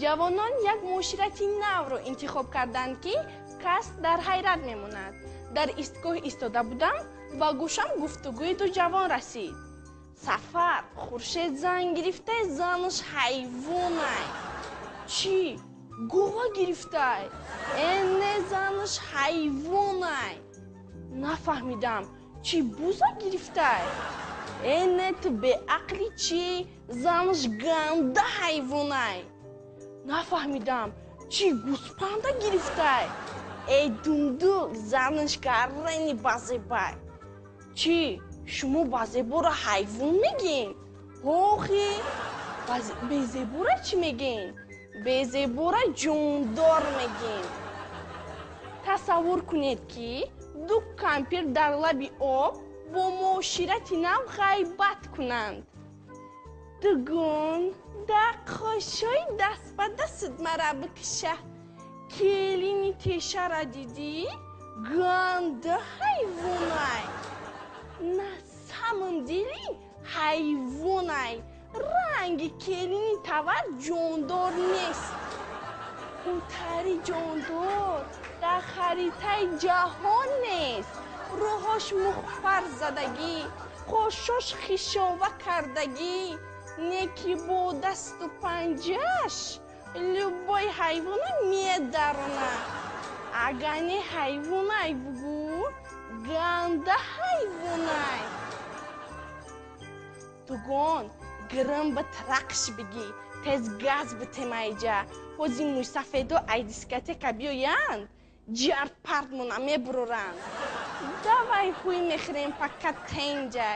ҷавонон як муоширати навро интихоб карданд ки кас дар ҳайрат мемонад. дар истгоҳ истода будам ба гӯшам гуфтугӯи ду ҷавон расид. сафар хуршед занг гирифтаи занаш ҳайвонай. чӣ гова гирифтай? не занаш ҳайвонай. нафаҳмидам. чӣ буза гирифтай? не ту беақли чӣ? занаш ганда ҳайвонай. нафаҳмидам. чӣ гӯспанда гирифтай? дундук занаш гаррани базебай. чӣ шумо базебора ҳайвон мегин? охи безебора чӣ мегин? безебора ҷондор мегин. тасаввур кунед ки ду кампир дар лаби об бо муоширати нав ғайбат кунанд. дугун даққошои даст ба дастут мара бикиша. келини тешара дидӣ? ганда ҳайвонай. на самон дили ҳайвонай. ранги келини тавар ҷондор нест. ҳутари ҷондор дар харитаи ҷаҳон нест. рӯҳош мухфар задагӣ, хошош хишова кардагӣ. неки бо дасту панҷаш любой ҳайвона медарона. агар не ҳайвонай бугӯ, ганда ҳайвонай. дугон гирим ба трақш бигӣ, тез газ битемайҷа. ҳози мӯйсафедо ай дискотека биёянд, ҷард пард мона мебуроранд. давай ҳуй мехӯрем пакка тенҷай.